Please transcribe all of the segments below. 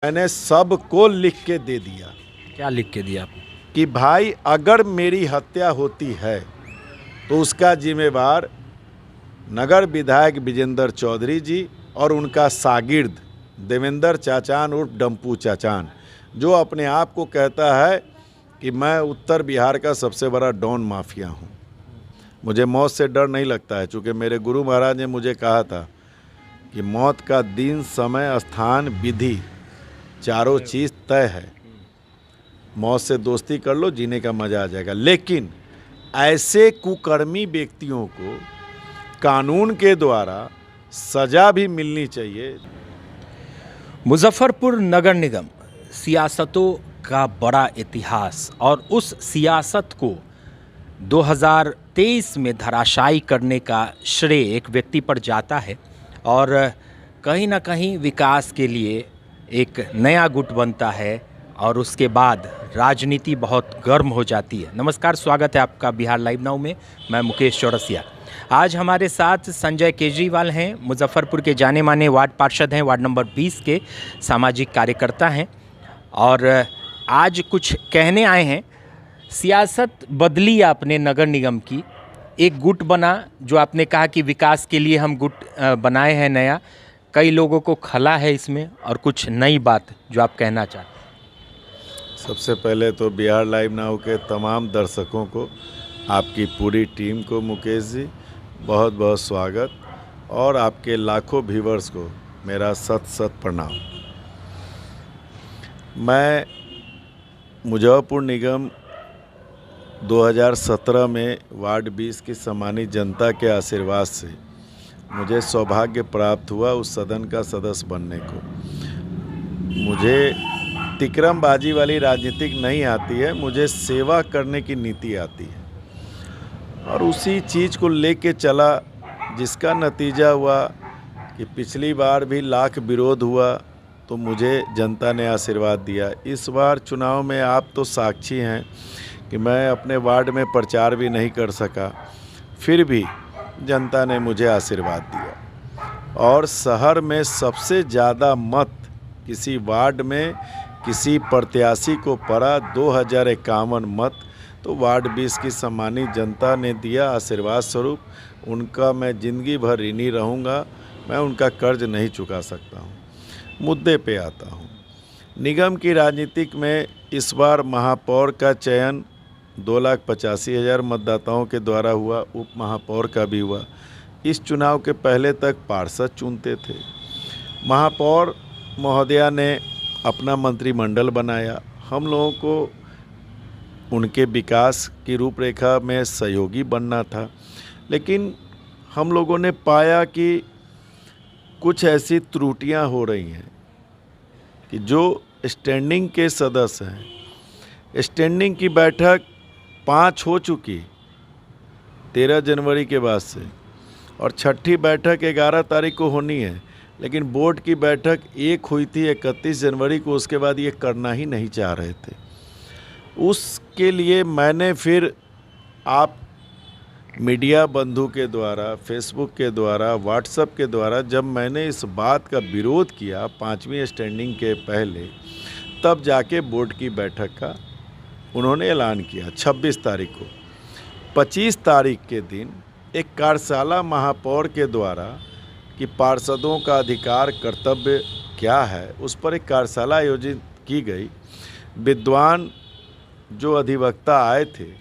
मैंने सबको लिख के दे दिया क्या लिख के दिया आपने? कि भाई अगर मेरी हत्या होती है तो उसका जिम्मेवार नगर विधायक विजेंद्र चौधरी जी और उनका शागिर्द देवेंद्र चाचान उर्फ डम्पू चाचान, जो अपने आप को कहता है कि मैं उत्तर बिहार का सबसे बड़ा डॉन माफिया हूँ। मुझे मौत से डर नहीं लगता है, चूँकि मेरे गुरु महाराज ने मुझे कहा था कि मौत का दिन, समय, स्थान, विधि चारों चीज़ तय है। मौत से दोस्ती कर लो, जीने का मज़ा आ जाएगा। लेकिन ऐसे कुकर्मी व्यक्तियों को कानून के द्वारा सज़ा भी मिलनी चाहिए। मुजफ्फरपुर नगर निगम सियासतों का बड़ा इतिहास, और उस सियासत को 2023 में धराशायी करने का श्रेय एक व्यक्ति पर जाता है और कहीं ना कहीं विकास के लिए एक नया गुट बनता है और उसके बाद राजनीति बहुत गर्म हो जाती है। नमस्कार, स्वागत है आपका बिहार लाइव नाउ में। मैं मुकेश चौरसिया। आज हमारे साथ संजय केजरीवाल हैं, मुजफ्फरपुर के जाने माने वार्ड पार्षद हैं, वार्ड नंबर 20 के सामाजिक कार्यकर्ता हैं और आज कुछ कहने आए हैं। सियासत बदली आपने नगर निगम की, एक गुट बना जो आपने कहा कि विकास के लिए हम गुट बनाए हैं नया। कई लोगों को खला है इसमें और कुछ नई बात जो आप कहना चाहते हैं। सबसे पहले तो बिहार लाइव नाउ के तमाम दर्शकों को, आपकी पूरी टीम को मुकेश जी बहुत बहुत स्वागत, और आपके लाखों व्यूवर्स को मेरा सत सत प्रणाम। मैं मुजफ्फरपुर निगम 2017 में वार्ड 20 की सम्मानित जनता के आशीर्वाद से मुझे सौभाग्य प्राप्त हुआ उस सदन का सदस्य बनने को। मुझे तिकरमबाजी वाली राजनीतिक नहीं आती है, मुझे सेवा करने की नीति आती है और उसी चीज़ को लेके चला, जिसका नतीजा हुआ कि पिछली बार भी लाख विरोध हुआ तो मुझे जनता ने आशीर्वाद दिया। इस बार चुनाव में आप तो साक्षी हैं कि मैं अपने वार्ड में प्रचार भी नहीं कर सका, फिर भी जनता ने मुझे आशीर्वाद दिया और शहर में सबसे ज़्यादा मत किसी वार्ड में किसी प्रत्याशी को पड़ा 2051 मत, तो वार्ड 20 की सम्मानित जनता ने दिया आशीर्वाद स्वरूप। उनका मैं ज़िंदगी भर ऋणी रहूँगा, मैं उनका कर्ज नहीं चुका सकता हूँ। मुद्दे पे आता हूँ। निगम की राजनीतिक में इस बार महापौर का चयन 2,85,000 मतदाताओं के द्वारा हुआ, उप महापौर का भी हुआ। इस चुनाव के पहले तक पार्षद चुनते थे। महापौर महोदया ने अपना मंत्रिमंडल बनाया, हम लोगों को उनके विकास की रूपरेखा में सहयोगी बनना था, लेकिन हम लोगों ने पाया कि कुछ ऐसी त्रुटियां हो रही हैं कि जो स्टैंडिंग के सदस्य हैं, स्टैंडिंग की बैठक 5 हो चुकी 13 जनवरी के बाद से, और छठी बैठक 11 तारीख को होनी है, लेकिन बोर्ड की बैठक एक हुई थी 31 जनवरी को, उसके बाद ये करना ही नहीं चाह रहे थे। उसके लिए मैंने फिर आप मीडिया बंधु के द्वारा, फेसबुक के द्वारा, व्हाट्सएप के द्वारा जब मैंने इस बात का विरोध किया 5वीं स्टैंडिंग के पहले, तब जाके बोर्ड की बैठक का उन्होंने ऐलान किया 26 तारीख को। 25 तारीख के दिन एक कार्यशाला महापौर के द्वारा कि पार्षदों का अधिकार कर्तव्य क्या है, उस पर एक कार्यशाला आयोजित की गई। विद्वान जो अधिवक्ता आए थे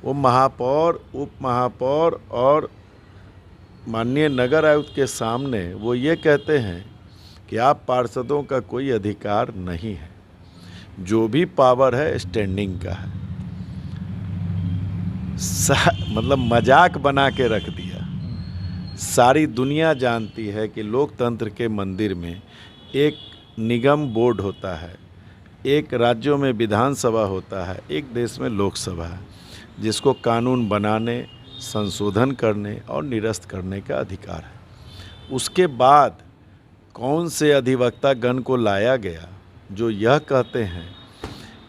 वो महापौर, उप महापौर और माननीय नगर आयुक्त के सामने वो ये कहते हैं कि आप पार्षदों का कोई अधिकार नहीं है, जो भी पावर है स्टैंडिंग का है। मतलब मजाक बना के रख दिया। सारी दुनिया जानती है कि लोकतंत्र के मंदिर में एक निगम बोर्ड होता है, एक राज्यों में विधानसभा होता है, एक देश में लोकसभा है, जिसको कानून बनाने, संशोधन करने और निरस्त करने का अधिकार है। उसके बाद कौन से अधिवक्ता गण को लाया गया जो यह कहते हैं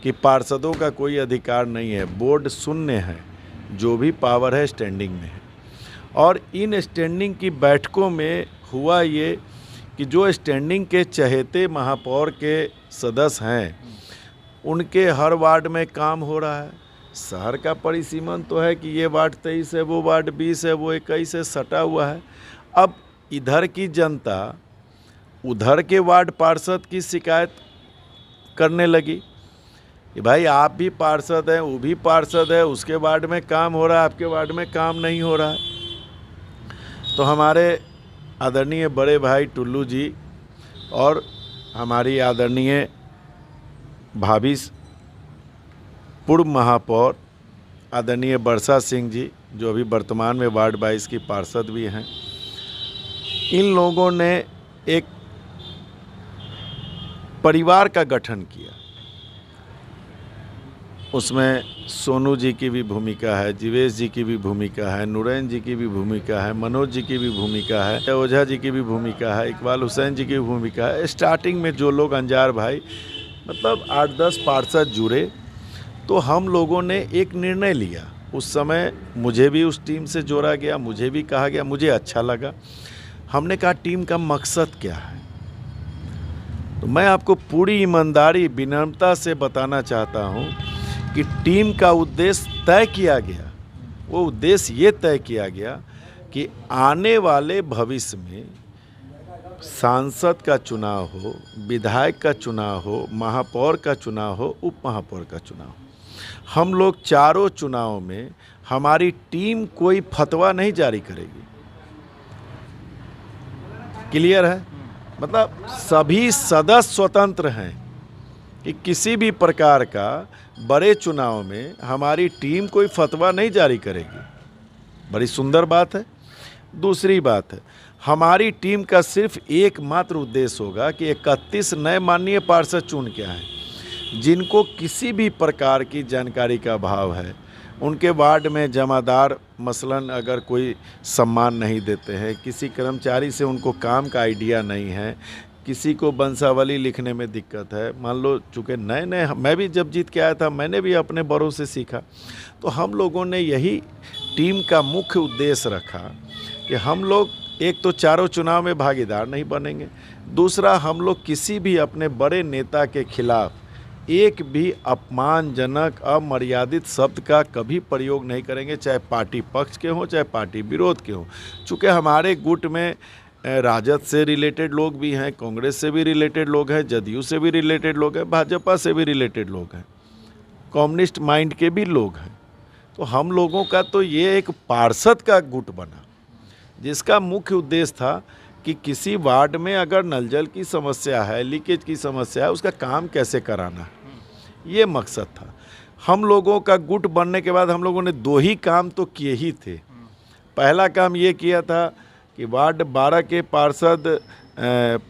कि पार्षदों का कोई अधिकार नहीं है, बोर्ड शून्य है, जो भी पावर है स्टैंडिंग में है। और इन स्टैंडिंग की बैठकों में हुआ ये कि जो स्टैंडिंग के चहेते महापौर के सदस्य हैं उनके हर वार्ड में काम हो रहा है। शहर का परिसीमन तो है कि ये वार्ड 23 है, वो वार्ड 20 है, वो 21 है, सटा हुआ है। अब इधर की जनता उधर के वार्ड पार्षद की शिकायत करने लगी कि भाई आप भी पार्षद हैं, वो भी पार्षद है, उसके वार्ड में काम हो रहा है, आपके वार्ड में काम नहीं हो रहा है। तो हमारे आदरणीय बड़े भाई टुल्लू जी और हमारी आदरणीय भाभी पूर्व महापौर आदरणीय वर्षा सिंह जी, जो अभी वर्तमान में वार्ड 22 की पार्षद भी हैं, इन लोगों ने एक परिवार का गठन किया। उसमें सोनू जी की भी भूमिका है, जीवेश जी की भी भूमिका है, नूरैन जी की भी भूमिका है, मनोज जी की भी भूमिका है, ओझा जी की भी भूमिका है, इकबाल हुसैन जी की भी भूमिका है। स्टार्टिंग में जो लोग अंजार भाई मतलब 8-10 पार्षद जुड़े तो हम लोगों ने एक निर्णय लिया। उस समय मुझे भी उस टीम से जोड़ा गया, मुझे भी कहा गया, मुझे अच्छा लगा। हमने कहा टीम का मकसद क्या है। तो मैं आपको पूरी ईमानदारी विनम्रता से बताना चाहता हूँ कि टीम का उद्देश्य तय किया गया। वो उद्देश्य ये तय किया गया कि आने वाले भविष्य में सांसद का चुनाव हो, विधायक का चुनाव हो, महापौर का चुनाव हो, उप महापौर का चुनाव हो, हम लोग चारों चुनाव में हमारी टीम कोई फतवा नहीं जारी करेगी। क्लियर है? मतलब सभी सदस्य स्वतंत्र हैं कि किसी भी प्रकार का बड़े चुनाव में हमारी टीम कोई फतवा नहीं जारी करेगी। बड़ी सुंदर बात है। दूसरी बात है, हमारी टीम का सिर्फ एकमात्र उद्देश्य होगा कि 31 नए माननीय पार्षद चुन के आए, जिनको किसी भी प्रकार की जानकारी का अभाव है। उनके वार्ड में जमादार मसलन अगर कोई सम्मान नहीं देते हैं, किसी कर्मचारी से उनको काम का आइडिया नहीं है, किसी को वंशावली लिखने में दिक्कत है। मान लो चूँकि नए नए मैं भी जब जीत के आया था, मैंने भी अपने बड़ों से सीखा। तो हम लोगों ने यही टीम का मुख्य उद्देश्य रखा कि हम लोग एक तो चारों चुनाव में भागीदार नहीं बनेंगे, दूसरा हम लोग किसी भी अपने बड़े नेता के खिलाफ एक भी अपमानजनक अमर्यादित शब्द का कभी प्रयोग नहीं करेंगे, चाहे पार्टी पक्ष के हों चाहे पार्टी विरोध के हों। चूँकि हमारे गुट में राजद से रिलेटेड लोग भी हैं, कांग्रेस से भी रिलेटेड लोग हैं, जदयू से भी रिलेटेड लोग हैं, भाजपा से भी रिलेटेड लोग हैं, कम्युनिस्ट माइंड के भी लोग हैं। तो हम लोगों का तो ये एक पार्षद का गुट बना, जिसका मुख्य उद्देश्य था कि किसी वार्ड में अगर नल जल की समस्या है, लीकेज की समस्या है, उसका काम कैसे कराना है, ये मकसद था। हम लोगों का गुट बनने के बाद हम लोगों ने 2 ही काम तो किए ही थे। पहला काम ये किया था कि वार्ड 12 के पार्षद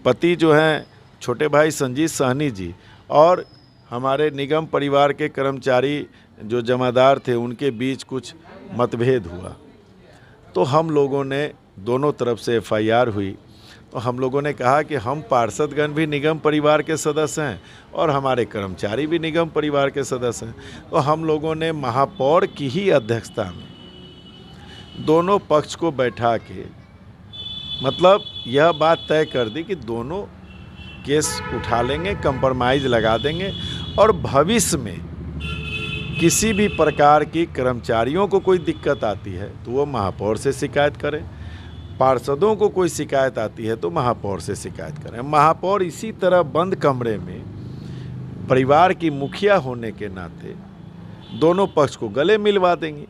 पति जो हैं छोटे भाई संजीत सहनी जी और हमारे निगम परिवार के कर्मचारी जो जमादार थे, उनके बीच कुछ मतभेद हुआ। तो हम लोगों ने दोनों तरफ से FIR हुई। तो हम लोगों ने कहा कि हम पार्षदगण भी निगम परिवार के सदस्य हैं और हमारे कर्मचारी भी निगम परिवार के सदस्य हैं। तो हम लोगों ने महापौर की ही अध्यक्षता में दोनों पक्ष को बैठा के मतलब यह बात तय कर दी कि दोनों केस उठा लेंगे, कंप्रोमाइज़ लगा देंगे और भविष्य में किसी भी प्रकार की कर्मचारियों को कोई दिक्कत आती है तो वो महापौर से शिकायत करें, पार्षदों को कोई शिकायत आती है तो महापौर से शिकायत करें। महापौर इसी तरह बंद कमरे में परिवार की मुखिया होने के नाते दोनों पक्ष को गले मिलवा देंगे।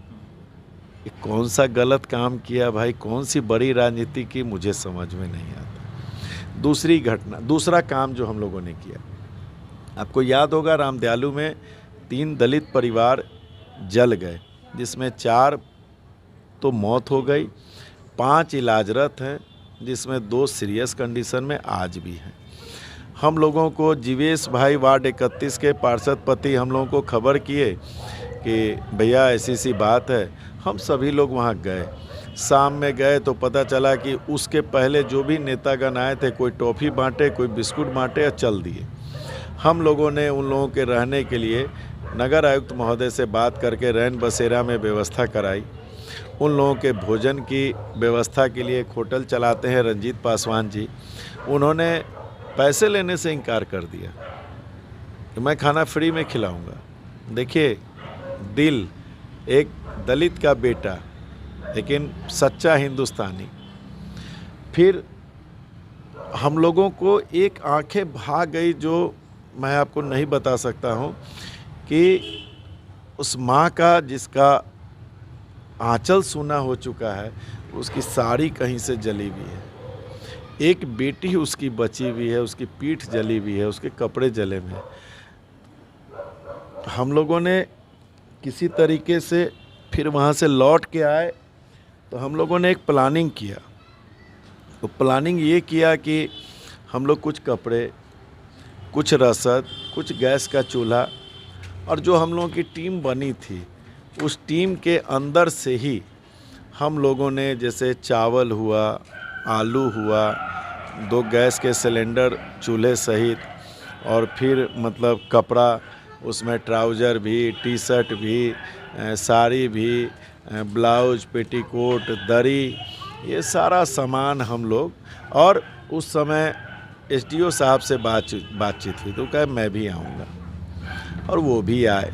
ये कौन सा गलत काम किया भाई, कौन सी बड़ी राजनीति की, मुझे समझ में नहीं आता। दूसरा काम जो हम लोगों ने किया, आपको याद होगा रामदयालु में 3 दलित परिवार जल गए, जिसमें 4 तो मौत हो गई, 5 इलाजरत हैं, जिसमें 2 सीरियस कंडीशन में आज भी हैं। हम लोगों को जीवेश भाई वार्ड 31 के पार्षद पति हम लोगों को खबर किए कि भैया ऐसी सी बात है। हम सभी लोग वहाँ गए। शाम में गए तो पता चला कि उसके पहले जो भी नेतागण आए थे, कोई टॉफ़ी बांटे, कोई बिस्कुट बांटे और चल दिए। हम लोगों ने उन लोगों के रहने के लिए नगर आयुक्त महोदय से बात करके रैन बसेरा में व्यवस्था कराई उन लोगों के भोजन की व्यवस्था के लिए एक होटल चलाते हैं रंजीत पासवान जी। उन्होंने पैसे लेने से इनकार कर दिया कि मैं खाना फ्री में खिलाऊंगा। देखिए, दिल, एक दलित का बेटा लेकिन सच्चा हिंदुस्तानी। फिर हम लोगों को एक आंखें भाग गई, जो मैं आपको नहीं बता सकता हूँ, कि उस माँ का जिसका आंचल सूना हो चुका है, उसकी साड़ी कहीं से जली हुई है, एक बेटी उसकी बची हुई है, उसकी पीठ जली हुई है, उसके कपड़े जले हुए हैं। हम लोगों ने किसी तरीके से फिर वहाँ से लौट के आए तो हम लोगों ने एक प्लानिंग किया। तो प्लानिंग ये किया कि हम लोग कुछ कपड़े, कुछ रसद, कुछ गैस का चूल्हा, और जो हम लोगों की टीम बनी थी उस टीम के अंदर से ही हम लोगों ने, जैसे चावल हुआ, आलू हुआ, 2 गैस के सिलेंडर चूल्हे सहित, और फिर मतलब कपड़ा, उसमें ट्राउज़र भी, टी शर्ट भी, साड़ी भी, ब्लाउज, पेटीकोट, दरी, ये सारा सामान हम लोग। और उस समय एसडीओ साहब से बातचीत हुई तो कहा मैं भी आऊँगा, और वो भी आए।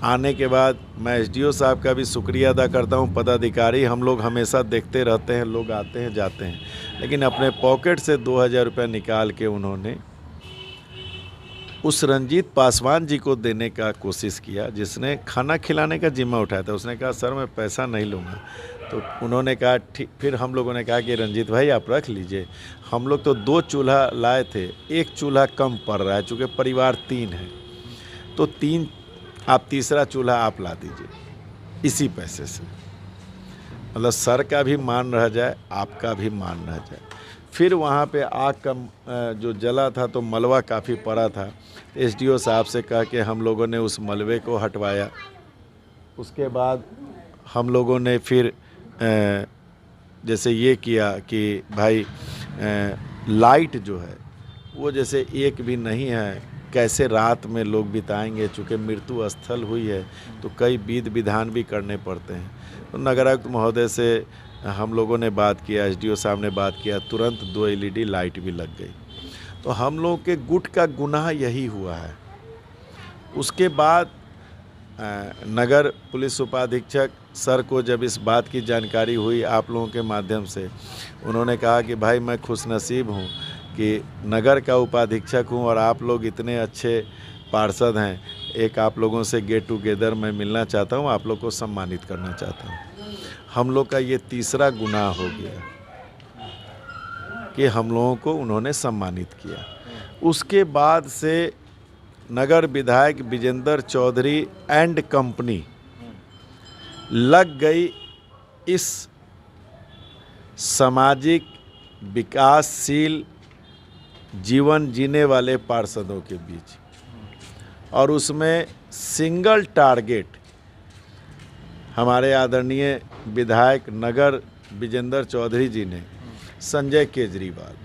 आने के बाद मैं एसडीओ साहब का भी शुक्रिया अदा करता हूँ। पदाधिकारी हम लोग हमेशा देखते रहते हैं, लोग आते हैं जाते हैं, लेकिन अपने पॉकेट से 2000 रुपये निकाल के उन्होंने उस रंजीत पासवान जी को देने का कोशिश किया, जिसने खाना खिलाने का जिम्मा उठाया था। उसने कहा सर मैं पैसा नहीं लूँगा। तो उन्होंने कहा ठीक। फिर हम लोगों ने कहा कि रंजीत भाई आप रख लीजिए, हम लोग तो 2 चूल्हा लाए थे, 1 चूल्हा कम पड़ रहा है, चूँकि परिवार 3 है, तो 3 आप तीसरा चूल्हा आप ला दीजिए इसी पैसे से। मतलब सर का भी मान रह जाए, आपका भी मान रह जाए। फिर वहाँ पे आग का जो जला था तो मलबा काफ़ी पड़ा था। एसडीओ साहब से कहा कि हम लोगों ने उस मलबे को हटवाया। उसके बाद हम लोगों ने फिर जैसे ये किया कि भाई लाइट जो है वो जैसे एक भी नहीं है, कैसे रात में लोग बिताएंगे। चूँकि मृत्यु स्थल हुई है तो कई विधि विधान भी करने पड़ते हैं। तो नगरायुक्त महोदय से हम लोगों ने बात किया, एसडीओ साहब ने बात किया, तुरंत 2 एलईडी लाइट भी लग गई। तो हम लोगों के गुट का गुनाह यही हुआ है। उसके बाद नगर पुलिस उपाधीक्षक सर को जब इस बात की जानकारी हुई आप लोगों के माध्यम से, उन्होंने कहा कि भाई मैं खुशनसीब हूँ कि नगर का उपाधीक्षक हूँ और आप लोग इतने अच्छे पार्षद हैं। एक आप लोगों से गेट टुगेदर मैं मिलना चाहता हूँ, आप लोग को सम्मानित करना चाहता हूँ। हम लोग का ये तीसरा गुनाह हो गया कि हम लोगों को उन्होंने सम्मानित किया। उसके बाद से नगर विधायक विजेंद्र चौधरी एंड कंपनी लग गई इस सामाजिक विकासशील जीवन जीने वाले पार्षदों के बीच, और उसमें सिंगल टारगेट हमारे आदरणीय विधायक नगर विजेंद्र चौधरी जी ने संजय केजरीवाल।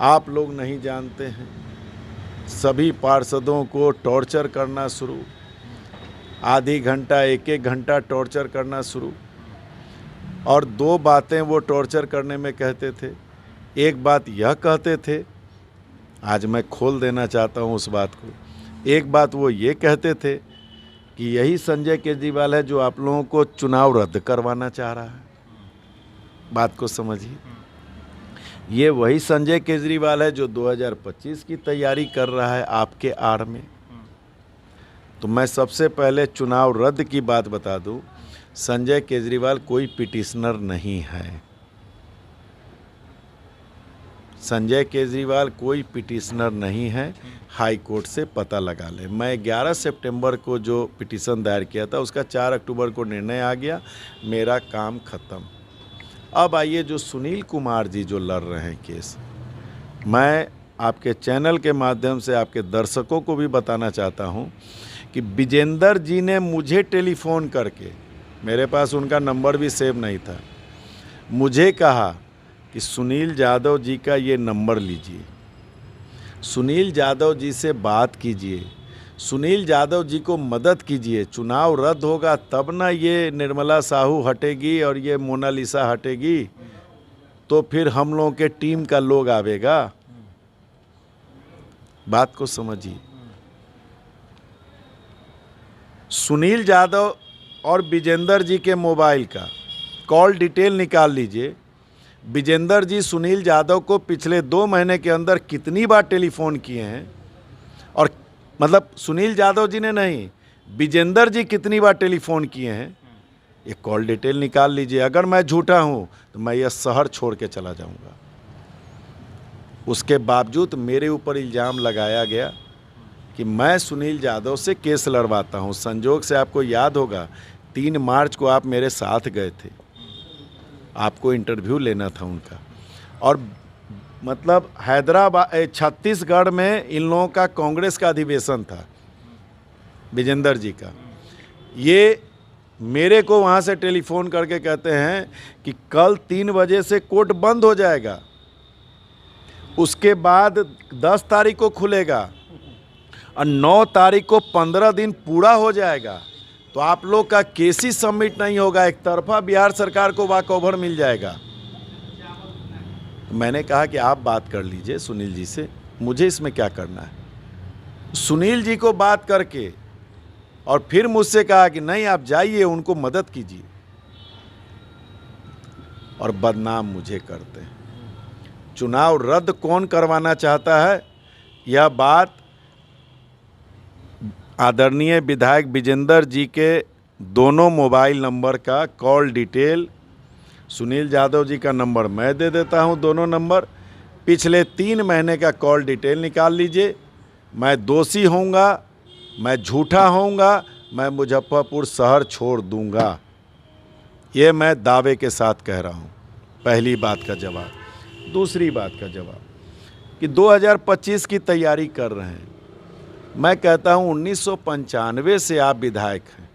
आप लोग नहीं जानते हैं, सभी पार्षदों को टॉर्चर करना शुरू, आधी घंटा 1-1 घंटा टॉर्चर करना शुरू। और 2 बातें वो टॉर्चर करने में कहते थे। एक बात यह कहते थे, आज मैं खोल देना चाहता हूँ उस बात को। एक बात वो ये कहते थे कि यही संजय केजरीवाल है जो आप लोगों को चुनाव रद्द करवाना चाह रहा है। बात को समझिए, ये वही संजय केजरीवाल है जो 2025 की तैयारी कर रहा है आपके आड़ में। तो मैं सबसे पहले चुनाव रद्द की बात बता दूं, संजय केजरीवाल कोई पिटिशनर नहीं है। संजय केजरीवाल कोई पिटिशनर नहीं है, हाई कोर्ट से पता लगा ले। मैं 11 सितंबर को जो पिटिशन दायर किया था उसका 4 अक्टूबर को निर्णय आ गया, मेरा काम खत्म। अब आइए जो सुनील कुमार जी जो लड़ रहे हैं केस, मैं आपके चैनल के माध्यम से आपके दर्शकों को भी बताना चाहता हूं कि विजेंद्र जी ने मुझे टेलीफोन करके, मेरे पास उनका नंबर भी सेव नहीं था, मुझे कहा कि सुनील यादव जी का ये नंबर लीजिए, सुनील यादव जी से बात कीजिए, सुनील यादव जी को मदद कीजिए। चुनाव रद्द होगा तब ना ये निर्मला साहू हटेगी और ये मोनालिसा हटेगी, तो फिर हम लोगों के टीम का लोग आवेगा। बात को समझिए। सुनील यादव और विजेंद्र जी के मोबाइल का कॉल डिटेल निकाल लीजिए। विजेंद्र जी सुनील यादव को पिछले 2 महीने के अंदर कितनी बार टेलीफोन किए हैं, और मतलब सुनील यादव जी ने नहीं, विजेंद्र जी कितनी बार टेलीफोन किए हैं, ये कॉल डिटेल निकाल लीजिए। अगर मैं झूठा हूँ तो मैं यह शहर छोड़ के चला जाऊँगा। उसके बावजूद मेरे ऊपर इल्ज़ाम लगाया गया कि मैं सुनील यादव से केस लड़वाता हूँ। संजोग से आपको याद होगा 3 मार्च को आप मेरे साथ गए थे, आपको इंटरव्यू लेना था उनका, और मतलब हैदराबाद छत्तीसगढ़ में इन लोगों का कांग्रेस का अधिवेशन था, विजेंद्र जी का। ये मेरे को वहाँ से टेलीफोन करके कहते हैं कि कल 3 बजे से कोर्ट बंद हो जाएगा, उसके बाद 10 तारीख को खुलेगा और 9 तारीख को 15 दिन पूरा हो जाएगा, तो आप लोग का केस ही सबमिट नहीं होगा, एक तरफा बिहार सरकार को वॉकओवर मिल जाएगा। मैंने कहा कि आप बात कर लीजिए सुनील जी से, मुझे इसमें क्या करना है। सुनील जी को बात करके और फिर मुझसे कहा कि नहीं आप जाइए, उनको मदद कीजिए, और बदनाम मुझे करते हैं। चुनाव रद्द कौन करवाना चाहता है, यह बात आदरणीय विधायक विजेंद्र जी के दोनों मोबाइल नंबर का कॉल डिटेल, सुनील यादव जी का नंबर मैं दे देता हूं, दोनों नंबर, पिछले 3 महीने का कॉल डिटेल निकाल लीजिए। मैं दोषी होऊंगा, मैं झूठा होऊंगा, मैं मुजफ्फरपुर शहर छोड़ दूंगा, ये मैं दावे के साथ कह रहा हूं। पहली बात का जवाब। दूसरी बात का जवाब कि 2025 की तैयारी कर रहे हैं। मैं कहता हूं 1995 से आप विधायक हैं,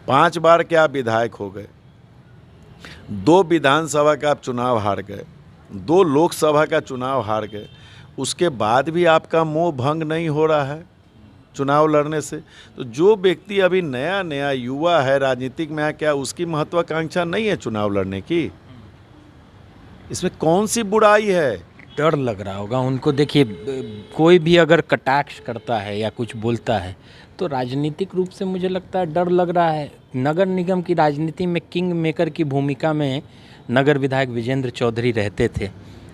5 बार के आप विधायक हो गए, 2 विधानसभा का आप चुनाव हार गए, 2 लोकसभा का चुनाव हार गए, उसके बाद भी आपका मोह भंग नहीं हो रहा है चुनाव लड़ने से। तो जो व्यक्ति अभी नया नया युवा है, राजनीतिक में है, क्या उसकी महत्वाकांक्षा नहीं है चुनाव लड़ने की? इसमें कौन सी बुराई है? डर लग रहा होगा उनको। देखिए, कोई भी अगर कटाक्ष करता है या कुछ बोलता है तो राजनीतिक रूप से मुझे लगता है डर लग रहा है। नगर निगम की राजनीति में किंग मेकर की भूमिका में नगर विधायक विजेंद्र चौधरी रहते थे,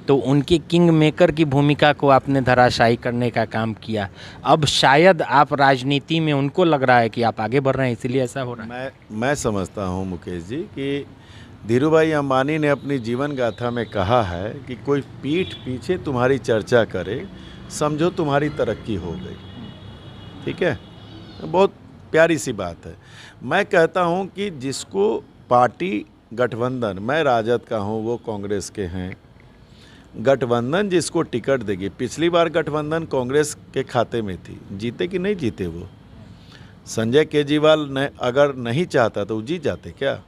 तो उनकी किंग मेकर की भूमिका को आपने धराशायी करने का काम किया। अब शायद आप राजनीति में, उनको लग रहा है कि आप आगे बढ़ रहे हैं, इसीलिए ऐसा हो रहा है। मैं समझता हूँ मुकेश जी कि धीरूभाई अंबानी ने अपनी जीवन गाथा में कहा है कि कोई पीठ पीछे तुम्हारी चर्चा करे, समझो तुम्हारी तरक्की हो गई। ठीक है, बहुत प्यारी सी बात है। मैं कहता हूं कि जिसको पार्टी गठबंधन, मैं राजद का हूं, वो कांग्रेस के हैं, गठबंधन जिसको टिकट देगी, पिछली बार गठबंधन कांग्रेस के खाते में थी, जीते कि नहीं जीते वो? संजय केजरीवाल ने अगर नहीं चाहता तो वो जीत जाते क्या?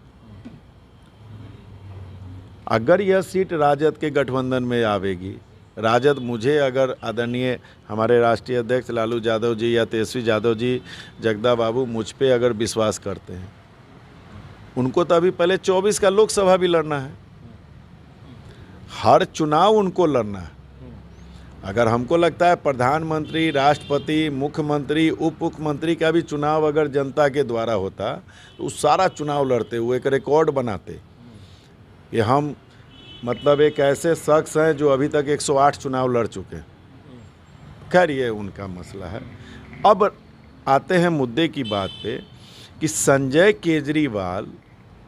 अगर यह सीट राजद के गठबंधन में आवेगी, राजद, मुझे अगर आदरणीय हमारे राष्ट्रीय अध्यक्ष लालू यादव जी या तेजस्वी यादव जी, जगदा बाबू मुझ पे अगर विश्वास करते हैं, उनको तो अभी पहले 24 का लोकसभा भी लड़ना है, हर चुनाव उनको लड़ना है। अगर हमको लगता है प्रधानमंत्री, राष्ट्रपति, मुख्यमंत्री, उप मुख्यमंत्री का भी चुनाव अगर जनता के द्वारा होता तो उस सारा चुनाव लड़ते हुए एक रिकॉर्ड बनाते कि हम मतलब एक ऐसे शख्स हैं जो अभी तक 108 चुनाव लड़ चुके हैं। खैर ये उनका मसला है। अब आते हैं मुद्दे की बात पे कि संजय केजरीवाल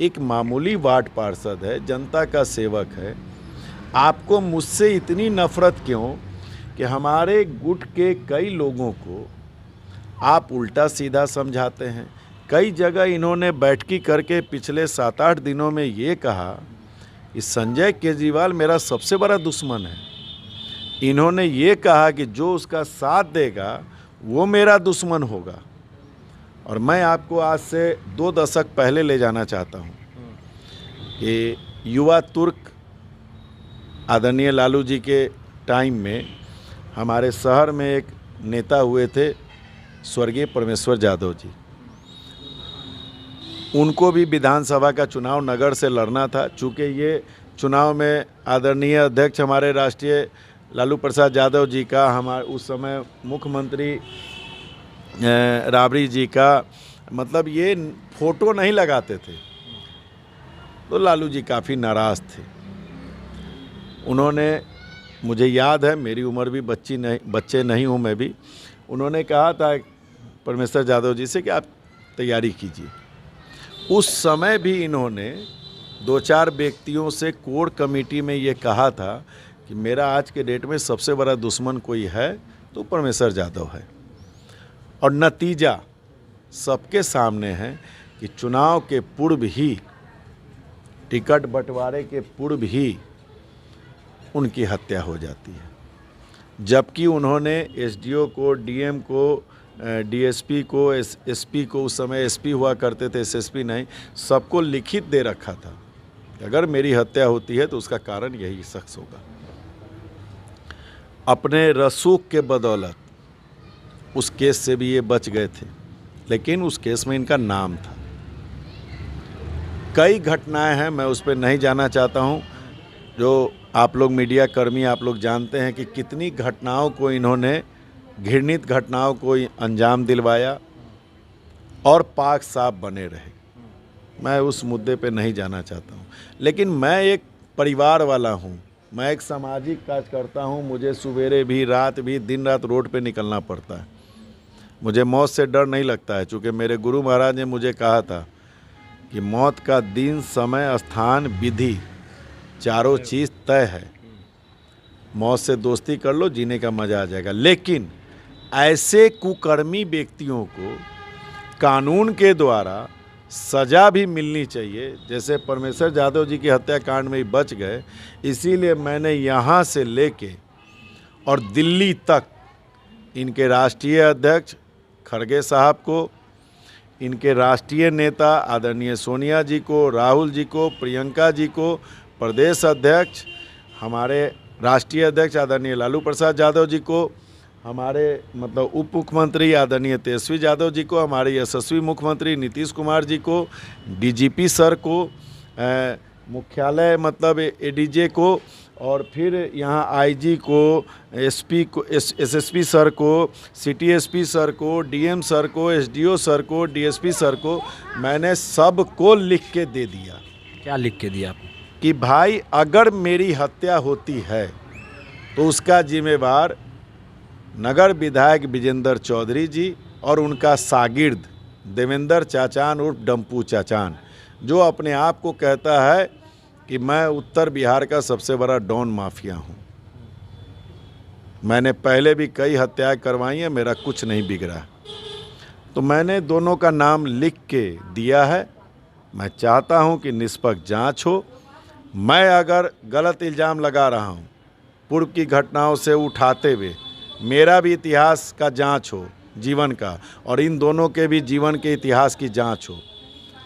एक मामूली वार्ड पार्षद है, जनता का सेवक है। आपको मुझसे इतनी नफरत क्यों कि हमारे गुट के कई लोगों को आप उल्टा सीधा समझाते हैं। कई जगह इन्होंने बैठकी करके पिछले 7-8 दिनों में ये कहा कि संजय केजरीवाल मेरा सबसे बड़ा दुश्मन है। इन्होंने ये कहा कि जो उसका साथ देगा वो मेरा दुश्मन होगा। और मैं आपको आज से 2 दशक पहले ले जाना चाहता हूँ कि युवा तुर्क आदरणीय लालू जी के टाइम में हमारे शहर में एक नेता हुए थे स्वर्गीय परमेश्वर जाधव जी। उनको भी विधानसभा का चुनाव नगर से लड़ना था। चूँकि ये चुनाव में आदरणीय अध्यक्ष हमारे राष्ट्रीय लालू प्रसाद यादव जी का, हमारे उस समय मुख्यमंत्री राबड़ी जी का, मतलब ये फोटो नहीं लगाते थे, तो लालू जी काफ़ी नाराज़ थे। उन्होंने, मुझे याद है, मेरी उम्र भी बच्चे नहीं हूँ मैं भी, उन्होंने कहा था परमेश्वर यादव जी से कि आप तैयारी कीजिए। उस समय भी इन्होंने 2-4 व्यक्तियों से कोर कमेटी में ये कहा था कि मेरा आज के डेट में सबसे बड़ा दुश्मन कोई है तो परमेश्वर यादव है। और नतीजा सबके सामने है कि चुनाव के पूर्व ही, टिकट बंटवारे के पूर्व ही उनकी हत्या हो जाती है। जबकि उन्होंने एसडीओ को, डीएम को, डीएसपी को, एसपी को, उस समय एसपी हुआ करते थे, एसएसपी नहीं, सबको लिखित दे रखा था कि अगर मेरी हत्या होती है तो उसका कारण यही शख्स होगा। अपने रसूख के बदौलत उस केस से भी ये बच गए थे, लेकिन उस केस में इनका नाम था। कई घटनाएं हैं, मैं उस पर नहीं जाना चाहता हूं। जो आप लोग मीडिया कर्मी, आप लोग जानते हैं कि कितनी घटनाओं को इन्होंने, घृणित घटनाओं को अंजाम दिलवाया और पाक साफ बने रहे। मैं उस मुद्दे पे नहीं जाना चाहता हूँ, लेकिन मैं एक परिवार वाला हूँ, मैं एक सामाजिक कार्यकर्ता हूँ। मुझे सवेरे भी, रात भी, दिन रात रोड पे निकलना पड़ता है। मुझे मौत से डर नहीं लगता है, चूँकि मेरे गुरु महाराज ने मुझे कहा था कि मौत का दिन, समय, स्थान, विधि, चारों चीज़ तय है। मौत से दोस्ती कर लो, जीने का मज़ा आ जाएगा। लेकिन ऐसे कुकर्मी व्यक्तियों को कानून के द्वारा सज़ा भी मिलनी चाहिए, जैसे परमेश्वर यादव जी की हत्याकांड में ही बच गए। इसीलिए मैंने यहाँ से लेके और दिल्ली तक इनके राष्ट्रीय अध्यक्ष खड़गे साहब को, इनके राष्ट्रीय नेता आदरणीय सोनिया जी को, राहुल जी को, प्रियंका जी को, प्रदेश अध्यक्ष, हमारे राष्ट्रीय अध्यक्ष आदरणीय लालू प्रसाद यादव जी को, हमारे मतलब उप मुख्यमंत्री आदरणीय तेजस्वी यादव जी को, हमारे यशस्वी मुख्यमंत्री नीतीश कुमार जी को, डीजीपी सर को, मुख्यालय मतलब एडीजे को, और फिर यहाँ आईजी को, एसपी को, एसएसपी सर को, सिटी एसपी सर को, डीएम सर को, एसडीओ सर को, डीएसपी सर को, मैंने सबको लिख के दे दिया। क्या लिख के दिया आपने? कि भाई अगर मेरी हत्या होती है तो उसका जिम्मेवार नगर विधायक विजेंद्र चौधरी जी और उनका शागिर्द देवेंद्र चाचान उर्फ डम्पू चाचान, जो अपने आप को कहता है कि मैं उत्तर बिहार का सबसे बड़ा डॉन माफिया हूँ। मैंने पहले भी कई हत्याएं करवाई हैं, मेरा कुछ नहीं बिगड़ा। तो मैंने दोनों का नाम लिख के दिया है। मैं चाहता हूँ कि निष्पक्ष जांच हो। मैं अगर गलत इल्ज़ाम लगा रहा हूँ, पूर्व की घटनाओं से उठाते हुए, मेरा भी इतिहास का जांच हो जीवन का, और इन दोनों के भी जीवन के इतिहास की जांच हो।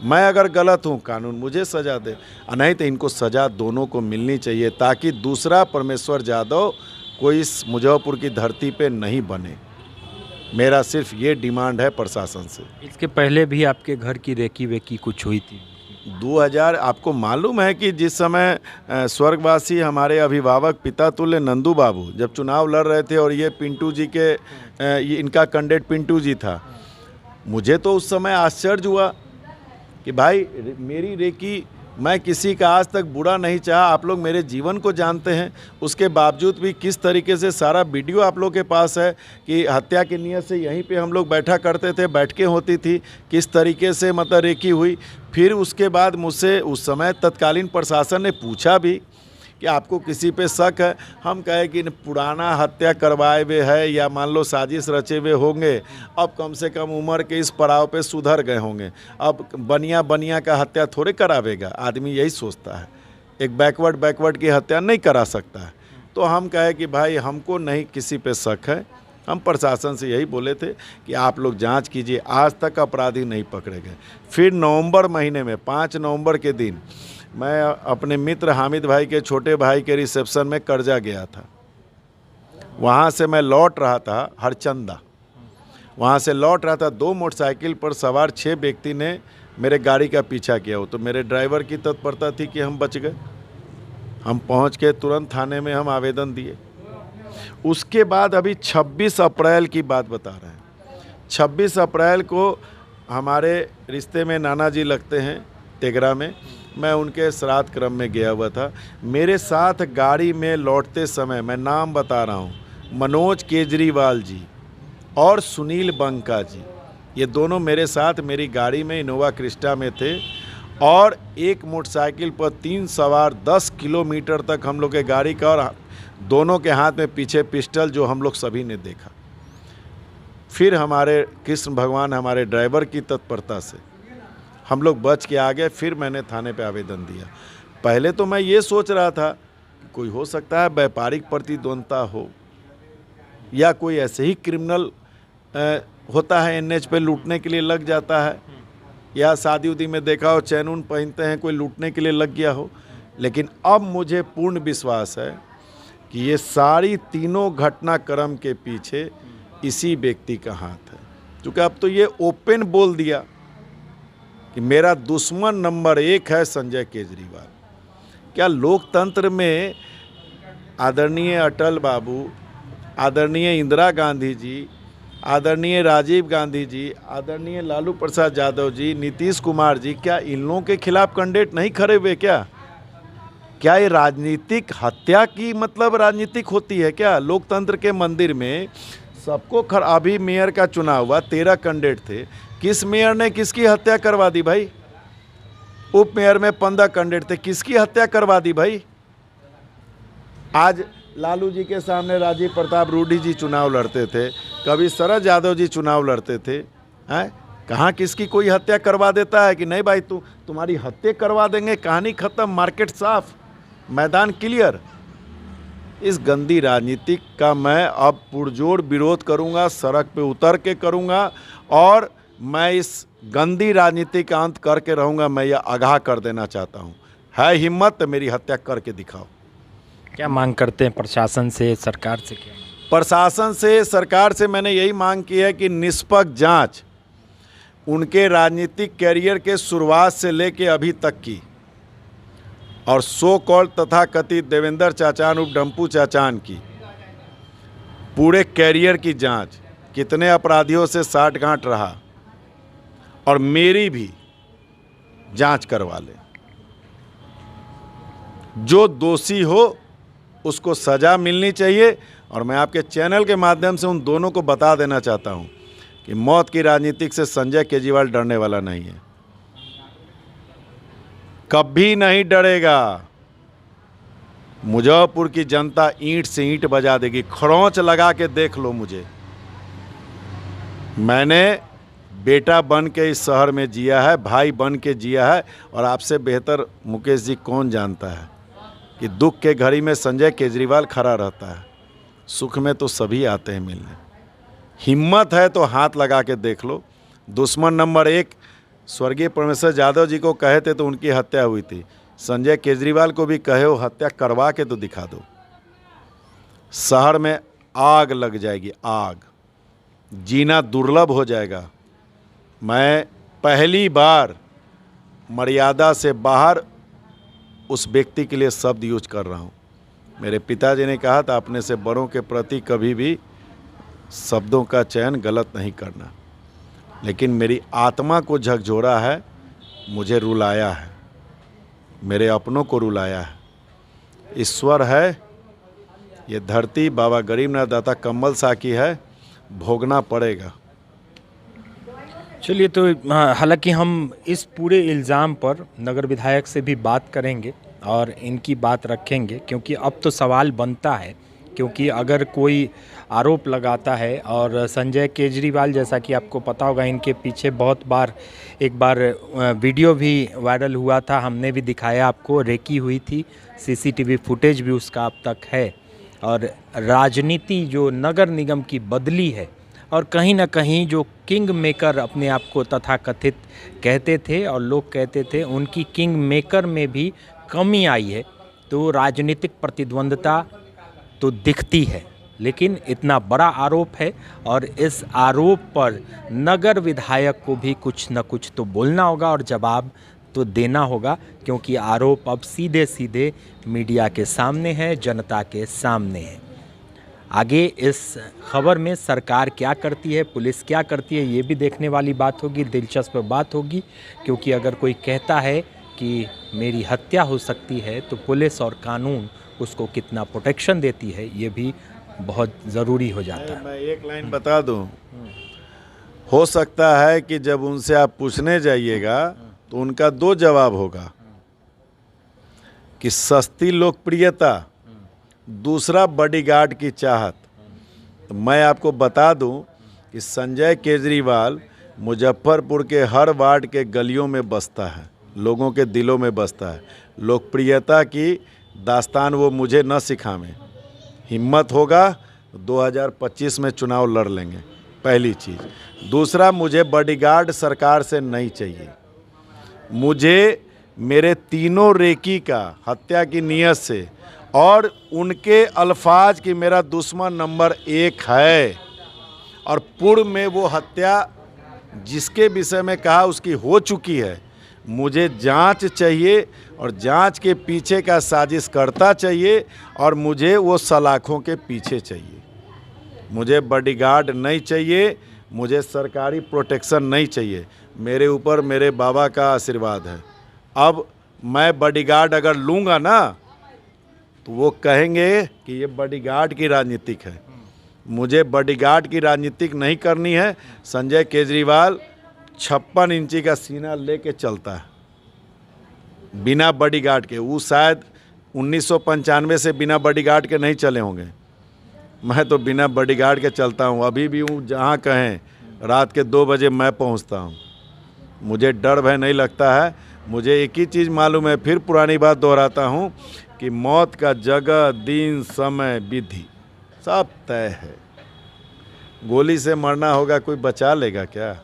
मैं अगर गलत हूँ, कानून मुझे सज़ा दे, नहीं तो इनको सज़ा दोनों को मिलनी चाहिए, ताकि दूसरा परमेश्वर यादव कोई इस मुजफ्फरपुर की धरती पे नहीं बने। मेरा सिर्फ ये डिमांड है प्रशासन से। इसके पहले भी आपके घर की रेकी वेकी कुछ हुई थी? 2000, आपको मालूम है कि जिस समय स्वर्गवासी हमारे अभिभावक पिता तुल्य नंदू बाबू जब चुनाव लड़ रहे थे, और ये पिंटू जी के, ये इनका कैंडिडेट पिंटू जी था, मुझे तो उस समय आश्चर्य हुआ कि भाई मेरी रेकी, मैं किसी का आज तक बुरा नहीं चाहा। आप लोग मेरे जीवन को जानते हैं, उसके बावजूद भी किस तरीके से सारा वीडियो आप लोग के पास है कि हत्या की नीयत से यहीं पे हम लोग बैठा करते थे, बैठकें होती थी, किस तरीके से मतलब रेकी हुई। फिर उसके बाद मुझसे उस समय तत्कालीन प्रशासन ने पूछा भी कि आपको किसी पे शक है। हम कहे कि पुराना हत्या करवाए हुए है या मान लो साजिश रचे हुए होंगे, अब कम से कम उम्र के इस पड़ाव पे सुधर गए होंगे, अब बनिया का हत्या थोड़े करावेगा। आदमी यही सोचता है, एक बैकवर्ड की हत्या नहीं करा सकता है। तो हम कहे कि भाई हमको नहीं किसी पे शक है। हम प्रशासन से यही बोले थे कि आप लोग जांच कीजिए। आज तक अपराधी नहीं पकड़े गए। फिर नवंबर महीने में 5 नवंबर के दिन मैं अपने मित्र हामिद भाई के छोटे भाई के रिसेप्शन में कर्जा गया था। वहाँ से मैं लौट रहा था हरचंदा, वहाँ से लौट रहा था, 2 मोटरसाइकिल पर सवार 6 व्यक्ति ने मेरे गाड़ी का पीछा किया हो। तो मेरे ड्राइवर की तत्परता थी कि हम बच गए। हम पहुँच के तुरंत थाने में हम आवेदन दिए। उसके बाद अभी 26 अप्रैल की बात बता रहे हैं। 26 अप्रैल को हमारे रिश्ते में नाना जी लगते हैं तेगरा में, मैं उनके श्राद्ध क्रम में गया हुआ था। मेरे साथ गाड़ी में लौटते समय, मैं नाम बता रहा हूँ, मनोज केजरीवाल जी और सुनील बंका जी, ये दोनों मेरे साथ मेरी गाड़ी में इनोवा क्रिस्टा में थे। और एक मोटरसाइकिल पर 3 सवार 10 किलोमीटर तक हम लोग के गाड़ी का, और दोनों के हाथ में पीछे पिस्टल, जो हम लोग सभी ने देखा। फिर हमारे कृष्ण भगवान, हमारे ड्राइवर की तत्परता से हम लोग बच के आ गए। फिर मैंने थाने पे आवेदन दिया। पहले तो मैं ये सोच रहा था कि कोई हो सकता है व्यापारिक प्रतिद्वंद्विता हो, या कोई ऐसे ही क्रिमिनल होता है एनएच पे लूटने के लिए लग जाता है, या शादी उदी में देखा हो चैन ऊन पहनते हैं, कोई लूटने के लिए लग गया हो। लेकिन अब मुझे पूर्ण विश्वास है कि ये सारी तीनों घटनाक्रम के पीछे इसी व्यक्ति का हाथ है। क्योंकि अब तो ये ओपन बोल दिया कि मेरा दुश्मन नंबर 1 है संजय केजरीवाल। क्या लोकतंत्र में आदरणीय अटल बाबू, आदरणीय इंदिरा गांधी जी, आदरणीय राजीव गांधी जी, आदरणीय लालू प्रसाद यादव जी, नीतीश कुमार जी, क्या इन लोगों के खिलाफ कैंडिडेट नहीं खड़े हुए? क्या ये राजनीतिक हत्या की मतलब राजनीतिक होती है क्या? लोकतंत्र के मंदिर में सबको अभी मेयर का चुनाव हुआ, 13 कैंडिडेट थे, किस मेयर ने किसकी हत्या करवा दी भाई? उप मेयर में 15 कैंडिडेट थे, किसकी हत्या करवा दी भाई? आज लालू जी के सामने राजीव प्रताप रूडी जी चुनाव लड़ते थे, कभी शरद यादव जी चुनाव लड़ते थे, हैं? कहाँ किसकी कोई हत्या करवा देता है कि नहीं भाई तुम्हारी हत्या करवा देंगे, कहानी खत्म, मार्केट साफ, मैदान क्लियर। इस गंदी राजनीति का मैं अब पुरजोर विरोध करूंगा, सड़क पे उतर के करूंगा, और मैं इस गंदी राजनीति का अंत करके रहूंगा। मैं यह आगाह कर देना चाहता हूं, है हिम्मत तो मेरी हत्या करके दिखाओ। क्या मांग करते हैं प्रशासन से, सरकार से? क्या प्रशासन से, सरकार से मैंने यही मांग की है कि निष्पक्ष जांच उनके राजनीतिक कैरियर के शुरुआत से लेके अभी तक की, और सो कॉल्ड तथा कथित देवेंद्र चाचान उर्फ डम्पू चाचान की पूरे कैरियर की जांच, कितने अपराधियों से साठगांठ रहा, और मेरी भी जांच करवा ले। जो दोषी हो उसको सज़ा मिलनी चाहिए। और मैं आपके चैनल के माध्यम से उन दोनों को बता देना चाहता हूं कि मौत की राजनीति से संजय केजरीवाल डरने वाला नहीं है, कभी नहीं डरेगा। मुजफ्फरपुर की जनता ईंट से ईंट बजा देगी, खरोंच लगा के देख लो मुझे। मैंने बेटा बन के इस शहर में जिया है, भाई बन के जिया है, और आपसे बेहतर मुकेश जी कौन जानता है कि दुख के घड़ी में संजय केजरीवाल खड़ा रहता है, सुख में तो सभी आते हैं मिलने। हिम्मत है तो हाथ लगा के देख लो। दुश्मन नंबर 1 स्वर्गीय परमेश्वर यादव जी को कहे थे तो उनकी हत्या हुई थी, संजय केजरीवाल को भी कहे हो हत्या करवा के तो दिखा दो। शहर में आग लग जाएगी, आग, जीना दुर्लभ हो जाएगा। मैं पहली बार मर्यादा से बाहर उस व्यक्ति के लिए शब्द यूज कर रहा हूँ। मेरे पिताजी ने कहा था अपने से बड़ों के प्रति कभी भी शब्दों का चयन गलत नहीं करना, लेकिन मेरी आत्मा को झकझोरा है, मुझे रुलाया है, मेरे अपनों को रुलाया है। ईश्वर है, ये धरती बाबा गरीबनाथ दाता कम्मल शाह की है, भोगना पड़ेगा। चलिए, तो हालांकि हम इस पूरे इल्ज़ाम पर नगर विधायक से भी बात करेंगे और इनकी बात रखेंगे, क्योंकि अब तो सवाल बनता है, क्योंकि अगर कोई आरोप लगाता है, और संजय केजरीवाल जैसा कि आपको पता होगा, इनके पीछे बहुत बार, एक बार वीडियो भी वायरल हुआ था, हमने भी दिखाया आपको, रेकी हुई थी, सीसीटीवी फुटेज भी उसका अब तक है। और राजनीति जो नगर निगम की बदली है, और कहीं ना कहीं जो किंग मेकर अपने आप को तथाकथित कहते थे और लोग कहते थे, उनकी किंग मेकर में भी कमी आई है। तो राजनीतिक प्रतिद्वंद्विता तो दिखती है, लेकिन इतना बड़ा आरोप है और इस आरोप पर नगर विधायक को भी कुछ न कुछ तो बोलना होगा और जवाब तो देना होगा, क्योंकि आरोप अब सीधे सीधे मीडिया के सामने है, जनता के सामने है। आगे इस खबर में सरकार क्या करती है, पुलिस क्या करती है, ये भी देखने वाली बात होगी, दिलचस्प बात होगी। क्योंकि अगर कोई कहता है कि मेरी हत्या हो सकती है तो पुलिस और कानून उसको कितना प्रोटेक्शन देती है, ये भी बहुत ज़रूरी हो जाता है। मैं एक लाइन बता दूं, हो सकता है कि जब उनसे आप पूछने जाइएगा तो उनका दो जवाब होगा कि सस्ती लोकप्रियता, दूसरा बॉडीगार्ड की चाहत। तो मैं आपको बता दूं कि संजय केजरीवाल मुजफ्फरपुर के हर वार्ड के गलियों में बसता है, लोगों के दिलों में बसता है। लोकप्रियता की दास्तान वो मुझे न सिखावें। हिम्मत होगा तो 2025 में चुनाव लड़ लेंगे, पहली चीज़। दूसरा, मुझे बॉडीगार्ड सरकार से नहीं चाहिए। मुझे मेरे तीनों रेकी का हत्या की नीयत से और उनके अल्फाज कि मेरा दुश्मन नंबर 1 है और पूर्व में वो हत्या जिसके विषय में कहा उसकी हो चुकी है, मुझे जांच चाहिए और जांच के पीछे का साजिश करता चाहिए और मुझे वो सलाखों के पीछे चाहिए। मुझे बॉडीगार्ड नहीं चाहिए, मुझे सरकारी प्रोटेक्शन नहीं चाहिए। मेरे ऊपर मेरे बाबा का आशीर्वाद है। अब मैं बॉडीगार्ड अगर लूँगा ना तो वो कहेंगे कि ये बॉडीगार्ड की राजनीतिक है। मुझे बॉडीगार्ड की राजनीतिक नहीं करनी है। संजय केजरीवाल 56 इंची का सीना लेके चलता है बिना बॉडीगार्ड के। वो शायद 1995 से बिना बॉडीगार्ड के नहीं चले होंगे। मैं तो बिना बॉडीगार्ड के चलता हूँ, अभी भी हूँ। जहाँ कहें रात के 2 बजे मैं पहुँचता हूँ। मुझे डर भय नहीं लगता है। मुझे एक ही चीज़ मालूम है, फिर पुरानी बात दोहराता हूँ कि मौत का जगह, दिन, समय, विधि सब तय है। गोली से मरना होगा, कोई बचा लेगा क्या?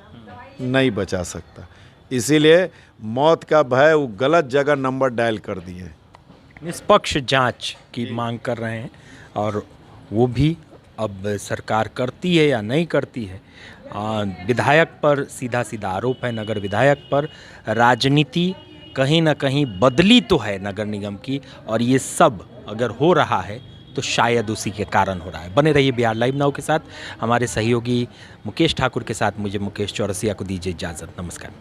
नहीं बचा सकता। इसीलिए मौत का भय, वो गलत जगह नंबर डायल कर दिए। निष्पक्ष जांच की मांग कर रहे हैं और वो भी अब सरकार करती है या नहीं करती है। विधायक पर सीधा सीधा आरोप है, नगर विधायक पर। राजनीति कहीं ना कहीं बदली तो है नगर निगम की, और ये सब अगर हो रहा है तो शायद उसी के कारण हो रहा है। बने रहिए बिहार लाइव नाउ के साथ। हमारे सहयोगी मुकेश ठाकुर के साथ मुझे मुकेश चौरसिया को दीजिए इजाज़त। नमस्कार।